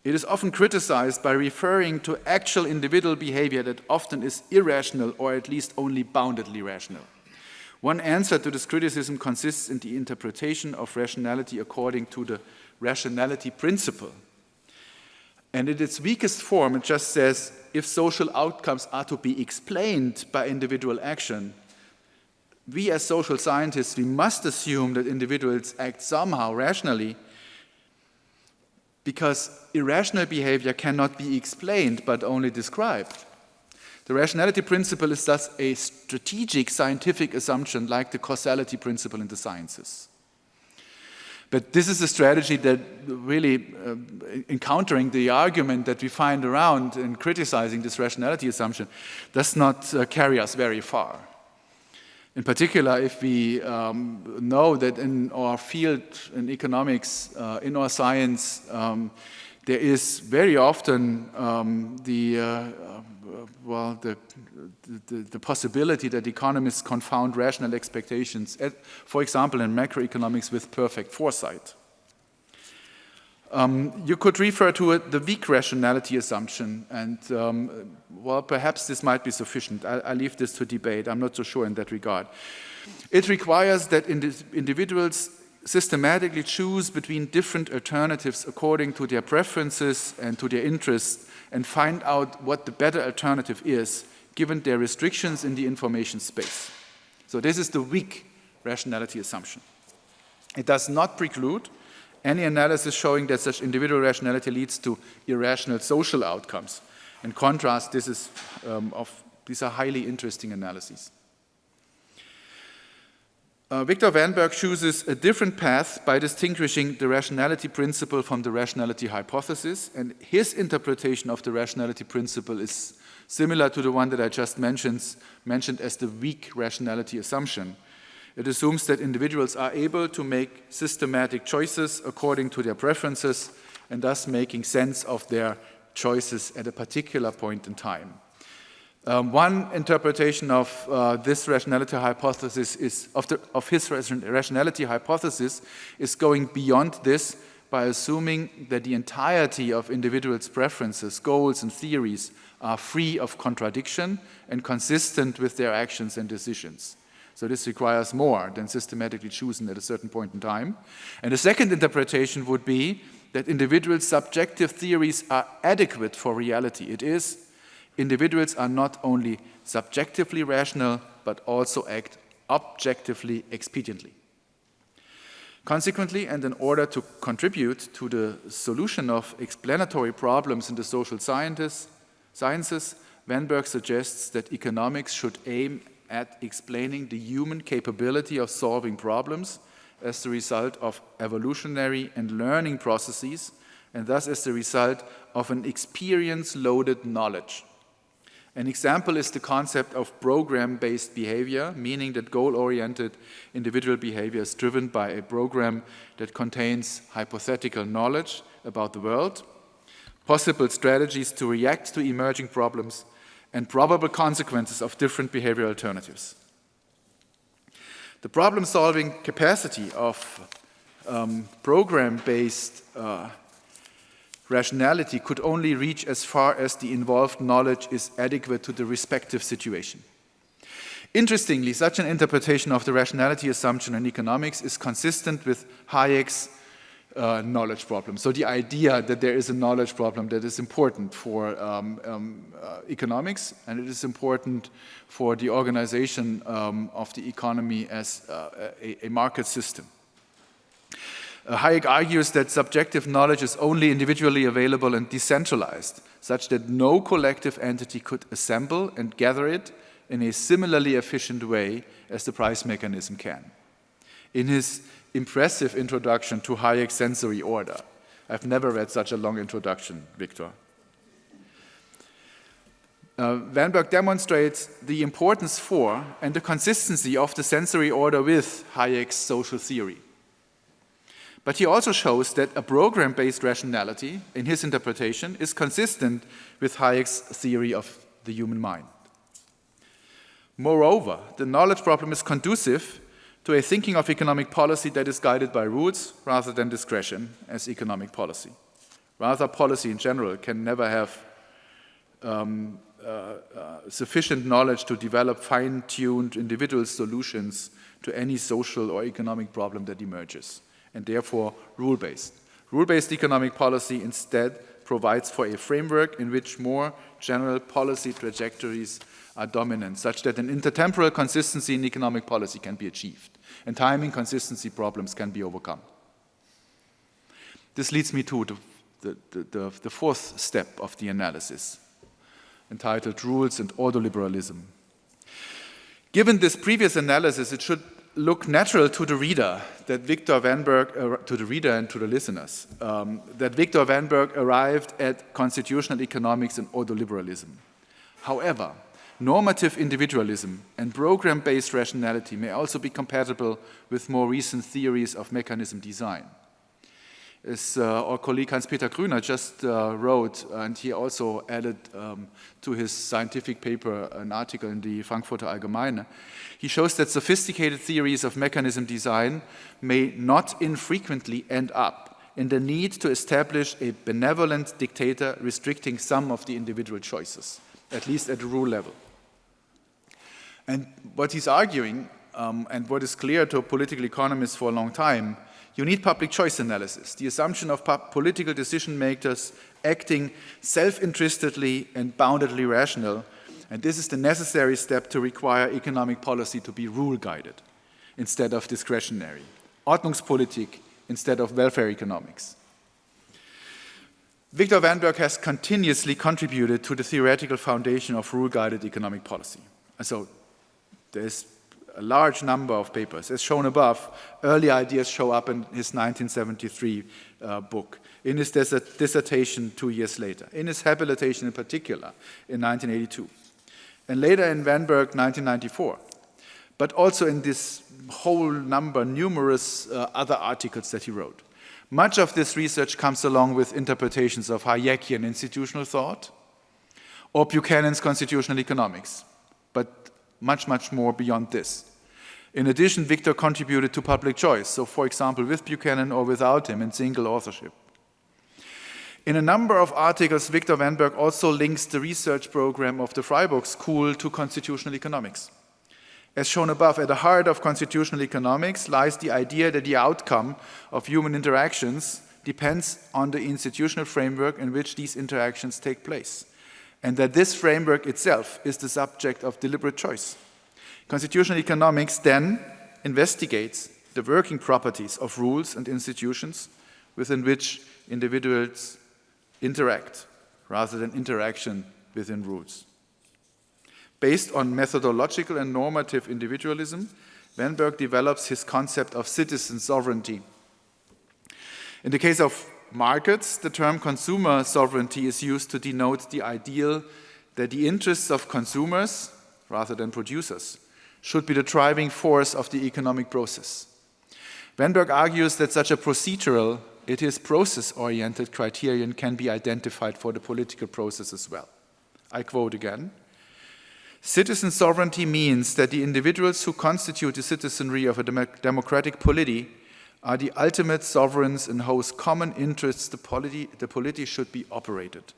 It is often criticized by referring to actual individual behavior that often is irrational or at least only boundedly rational. One answer to this criticism consists in the interpretation of rationality according to the rationality principle. And in its weakest form, it just says, if social outcomes are to be explained by individual action, we as social scientists, we must assume that individuals act somehow rationally, because irrational behavior cannot be explained but only described. The rationality principle is thus a strategic scientific assumption like the causality principle in the sciences. But this is a strategy that really, encountering the argument that we find around in criticizing this rationality assumption, does not carry us very far. In particular, if we know that in our field, in economics, in our science, there is very often the possibility that economists confound rational expectations, for example, in macroeconomics with perfect foresight. You could refer to it the weak rationality assumption, and perhaps this might be sufficient. I leave this to debate. I'm not so sure in that regard. It requires that individuals systematically choose between different alternatives according to their preferences and to their interests, and find out what the better alternative is, given their restrictions in the information space. So this is the weak rationality assumption. It does not preclude any analysis showing that such individual rationality leads to irrational social outcomes. In contrast, these are highly interesting analyses. Viktor Vanberg chooses a different path by distinguishing the rationality principle from the rationality hypothesis, and his interpretation of the rationality principle is similar to the one that I just mentioned as the weak rationality assumption. It assumes that individuals are able to make systematic choices according to their preferences, and thus making sense of their choices at a particular point in time. One interpretation of this rationality hypothesis of his rationality hypothesis is going beyond this by assuming that the entirety of individuals' preferences, goals, and theories are free of contradiction and consistent with their actions and decisions. So this requires more than systematically choosing at a certain point in time. And the second interpretation would be that individuals' subjective theories are adequate for reality. It is, individuals are not only subjectively rational, but also act objectively expediently. Consequently, and in order to contribute to the solution of explanatory problems in the social sciences, Vanberg suggests that economics should aim at explaining the human capability of solving problems as the result of evolutionary and learning processes, and thus as the result of an experience-loaded knowledge. An example is the concept of program-based behavior, meaning that goal-oriented individual behavior is driven by a program that contains hypothetical knowledge about the world, possible strategies to react to emerging problems, and probable consequences of different behavioral alternatives. The problem-solving capacity of program-based rationality could only reach as far as the involved knowledge is adequate to the respective situation. Interestingly, such an interpretation of the rationality assumption in economics is consistent with Hayek's knowledge problem. So the idea that there is a knowledge problem that is important for economics, and it is important for the organization of the economy as a market system. Hayek argues that subjective knowledge is only individually available and decentralized, such that no collective entity could assemble and gather it in a similarly efficient way as the price mechanism can. In his impressive introduction to Hayek's sensory order, I've never read such a long introduction, Viktor. Vanberg demonstrates the importance for and the consistency of the sensory order with Hayek's social theory. But he also shows that a program-based rationality, in his interpretation, is consistent with Hayek's theory of the human mind. Moreover, the knowledge problem is conducive to a thinking of economic policy that is guided by rules rather than discretion as economic policy. Rather, policy in general can never have sufficient knowledge to develop fine-tuned individual solutions to any social or economic problem that emerges, and therefore rule-based. Rule-based economic policy instead provides for a framework in which more general policy trajectories are dominant, such that an intertemporal consistency in economic policy can be achieved, and timing consistency problems can be overcome. This leads me to the fourth step of the analysis. entitled Rules and Ordoliberalism. Given this previous analysis, it should look natural to the reader that Viktor Vanberg, to the reader and to the listeners, that Viktor Vanberg arrived at constitutional economics and ordoliberalism. However, normative individualism and program-based rationality may also be compatible with more recent theories of mechanism design. As our colleague Hans-Peter Grüner just wrote, and he also added to his scientific paper an article in the Frankfurter Allgemeine, he shows that sophisticated theories of mechanism design may not infrequently end up in the need to establish a benevolent dictator restricting some of the individual choices, at least at the rule level. And what he's arguing, and what is clear to political economists for a long time, you need public choice analysis, the assumption of political decision makers acting self-interestedly and boundedly rational, and this is the necessary step to require economic policy to be rule-guided instead of discretionary, Ordnungspolitik instead of welfare economics. Viktor Vanberg has continuously contributed to the theoretical foundation of rule-guided economic policy. And so there's a large number of papers. As shown above, early ideas show up in his 1973 book, in his dissertation 2 years later, in his habilitation in particular in 1982, and later in Vanberg 1994, but also in this whole number, numerous other articles that he wrote. Much of this research comes along with interpretations of Hayekian institutional thought or Buchanan's constitutional economics, but much, much more beyond this. In addition, Viktor contributed to public choice, so for example, with Buchanan or without him in single authorship. In a number of articles, Viktor Vanberg also links the research program of the Freiburg School to constitutional economics. As shown above, at the heart of constitutional economics lies the idea that the outcome of human interactions depends on the institutional framework in which these interactions take place, and that this framework itself is the subject of deliberate choice. Constitutional economics then investigates the working properties of rules and institutions within which individuals interact, rather than interaction within rules. Based on methodological and normative individualism, Vanberg develops his concept of citizen sovereignty. In the case of markets, the term consumer sovereignty is used to denote the ideal that the interests of consumers, rather than producers, should be the driving force of the economic process. Vanberg argues that such a procedural, it is process-oriented criterion can be identified for the political process as well. I quote again, "Citizen sovereignty means that the individuals who constitute the citizenry of a democratic polity are the ultimate sovereigns in whose common interests the polity should be operated.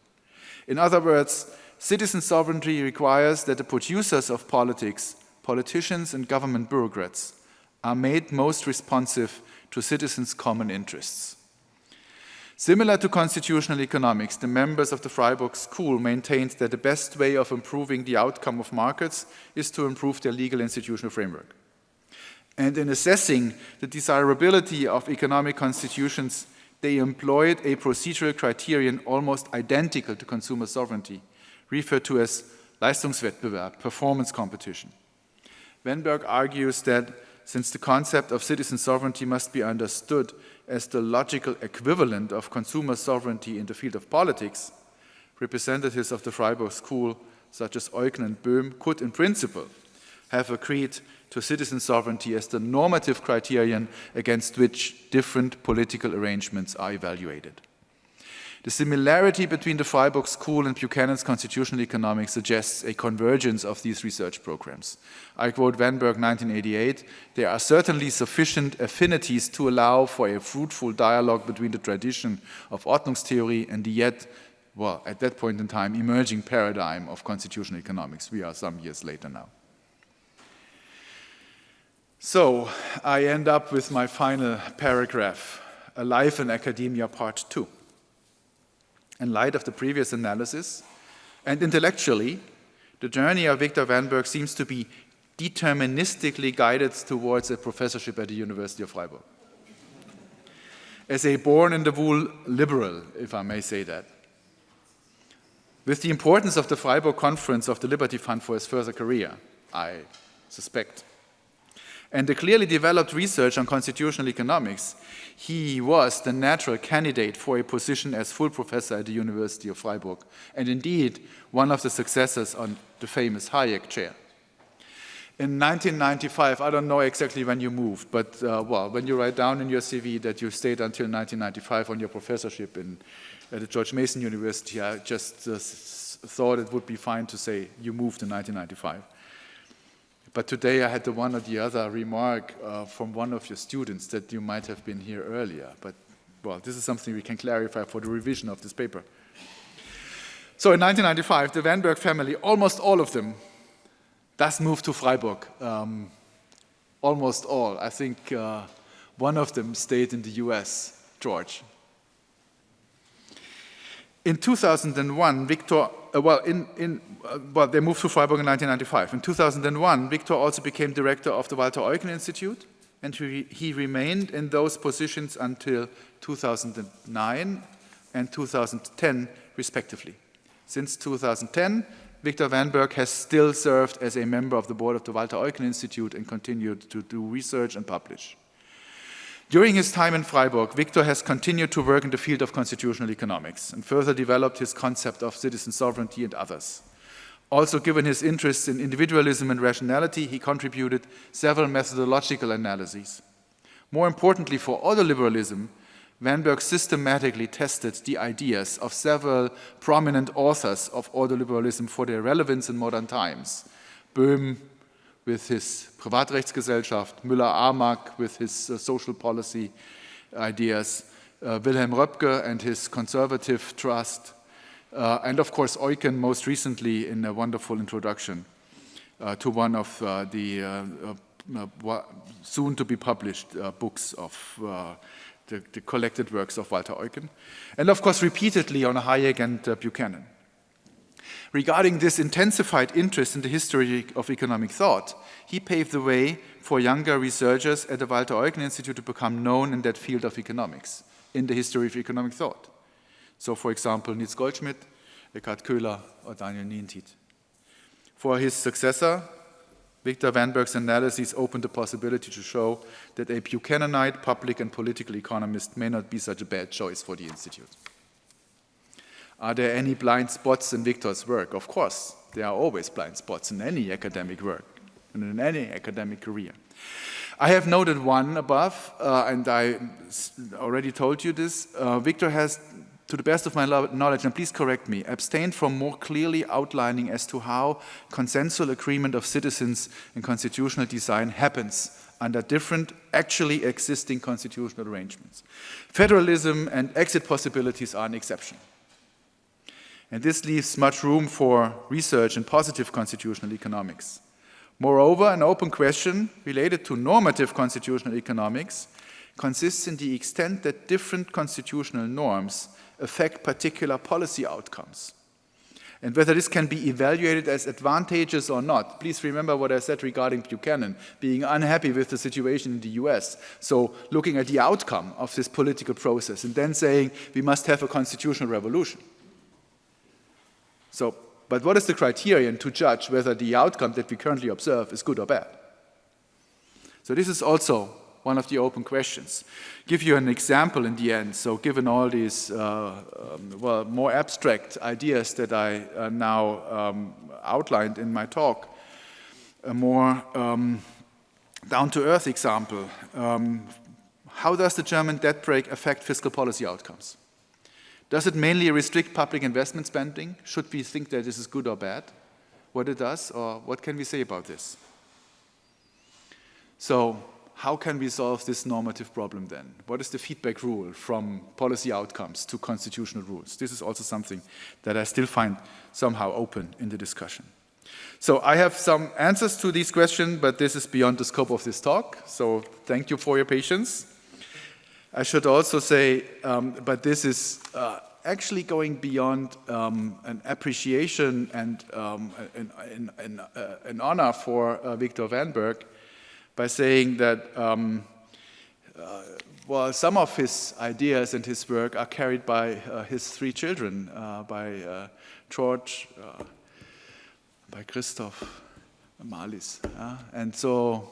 In other words, citizen sovereignty requires that the producers of politics, politicians and government bureaucrats, are made most responsive to citizens' common interests." Similar to constitutional economics, the members of the Freiburg School maintained that the best way of improving the outcome of markets is to improve their legal institutional framework. And in assessing the desirability of economic constitutions, they employed a procedural criterion almost identical to consumer sovereignty, referred to as Leistungswettbewerb, performance competition. Vanberg argues that since the concept of citizen sovereignty must be understood as the logical equivalent of consumer sovereignty in the field of politics, representatives of the Freiburg School, such as Eucken and Böhm, could in principle have agreed to citizen sovereignty as the normative criterion against which different political arrangements are evaluated. The similarity between the Freiburg School and Buchanan's constitutional economics suggests a convergence of these research programs. I quote Vanberg 1988, "There are certainly sufficient affinities to allow for a fruitful dialogue between the tradition of Ordnungstheorie and the yet, well, at that point in time, emerging paradigm of constitutional economics." We are some years later now. So I end up with my final paragraph, A Life in Academia, Part 2. In light of the previous analysis, and intellectually, the journey of Viktor Vanberg seems to be deterministically guided towards a professorship at the University of Freiburg. As a born-in-the-wool liberal, if I may say that. with the importance of the Freiburg conference of the Liberty Fund for his further career, I suspect, and the clearly developed research on constitutional economics, he was the natural candidate for a position as full professor at the University of Freiburg, and indeed one of the successors on the famous Hayek chair. In 1995, I don't know exactly when you moved, but well, when you write down in your CV that you stayed until 1995 on your professorship at the George Mason University, I just thought it would be fine to say you moved in 1995. But today I had the one or the other remark from one of your students that you might have been here earlier. But, well, this is something we can clarify for the revision of this paper. So in 1995, the Vanberg family, almost all of them, does move to Freiburg. Almost all. I think one of them stayed in the US, George. In 2001, Viktor, they moved to Freiburg in 1995. In 2001, Viktor also became director of the Walter Eucken Institute, and he remained in those positions until 2009 and 2010, respectively. Since 2010, Viktor Vanberg has still served as a member of the board of the Walter Eucken Institute and continued to do research and publish. During his time in Freiburg, Viktor has continued to work in the field of constitutional economics and further developed his concept of citizen sovereignty and others. Also, given his interests in individualism and rationality, he contributed several methodological analyses. More importantly, for ordoliberalism, Vanberg systematically tested the ideas of several prominent authors of ordoliberalism for their relevance in modern times. Böhm with his Privatrechtsgesellschaft, Müller-Armack with his social policy ideas, Wilhelm Röpke and his conservative trust, and of course Eucken most recently in a wonderful introduction to one of the soon-to-be published books of the collected works of Walter Eucken, and of course repeatedly on Hayek and Buchanan. Regarding this intensified interest in the history of economic thought, he paved the way for younger researchers at the Walter Eucken Institute to become known in that field of economics, in the history of economic thought. So, for example, Nils Goldschmidt, Eckhard Köhler, or Daniel Nientiet. For his successor, Viktor Vanberg's analyses opened the possibility to show that a Buchananite public and political economist may not be such a bad choice for the Institute. Are there any blind spots in Viktor's work? Of course, there are always blind spots in any academic work and in any academic career. I have noted one above, and I already told you this. Viktor has, to the best of my knowledge, and please correct me, abstained from more clearly outlining as to how consensual agreement of citizens in constitutional design happens under different actually existing constitutional arrangements. Federalism and exit possibilities are an exception. And this leaves much room for research in positive constitutional economics. Moreover, an open question related to normative constitutional economics consists in the extent that different constitutional norms affect particular policy outcomes, and whether this can be evaluated as advantageous or not. Please remember what I said regarding Buchanan, being unhappy with the situation in the US. So looking at the outcome of this political process and then saying we must have a constitutional revolution. So, but what is the criterion to judge whether the outcome that we currently observe is good or bad? So this is also one of the open questions. Give you an example in the end. So given all these more abstract ideas that I now outlined in my talk, a more down-to-earth example. How does the German debt brake affect fiscal policy outcomes? Does it mainly restrict public investment spending? Should we think that this is good or bad, what it does, or what can we say about this? So how can we solve this normative problem then? What is the feedback rule from policy outcomes to constitutional rules? This is also something that I still find somehow open in the discussion. So I have some answers to these questions, but this is beyond the scope of this talk. So thank you for your patience. I should also say, but this is actually going beyond an appreciation and an honor for Viktor Vanberg by saying that well, some of his ideas and his work are carried by his 3 children, by George, by Christoph, Marlies. And so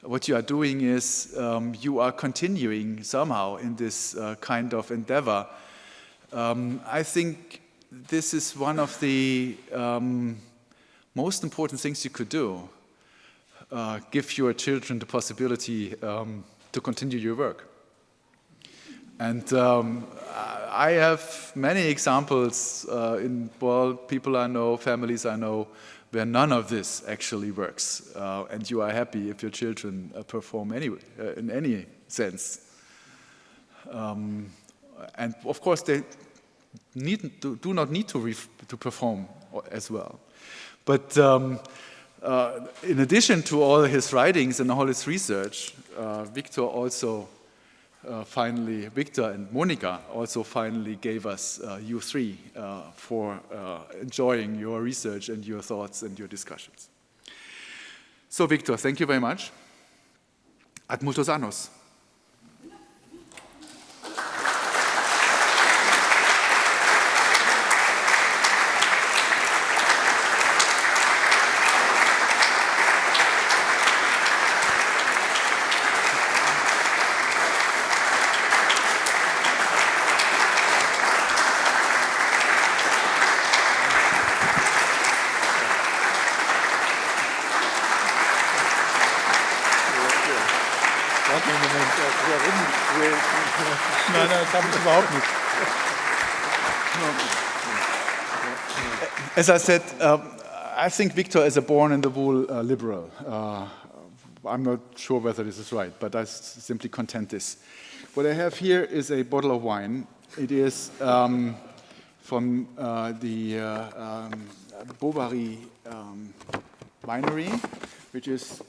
what you are doing is you are continuing somehow in this kind of endeavor. I think this is one of the most important things you could do. Give your children the possibility to continue your work. And I have many examples in people I know, families I know, where none of this actually works. And you are happy if your children perform anyway, in any sense. And of course, they do not need to perform as well. But in addition to all his writings and all his research, Viktor and Monica also finally gave us you 3 for enjoying your research and your thoughts and your discussions. So Viktor, thank you very much. Ad multos annos. Nein, das habe ich überhaupt nicht. As I said, I think Viktor is a born-in-the-wool liberal. I'm not sure whether this is right, but I simply contend this. What I have here is a bottle of wine. It is from the Bovary winery, which is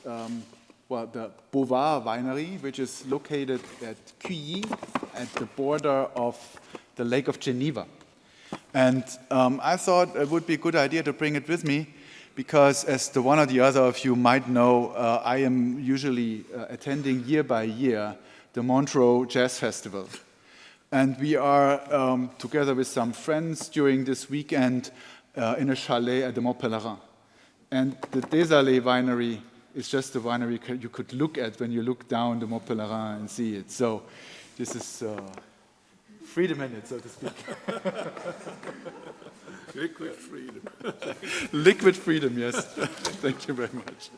the Beauvoir winery, which is located at Cuilly, at the border of the Lake of Geneva. And I thought it would be a good idea to bring it with me, because as the one or the other of you might know, I am usually attending year by year the Montreux Jazz Festival. And we are together with some friends during this weekend in a chalet at the Mont Pelerin. And the Desalé winery is just the winery you could look at when you look down the Mont Pelerin and see it. So this is freedom in it, so to speak. Liquid freedom. Liquid freedom, yes. Thank you very much.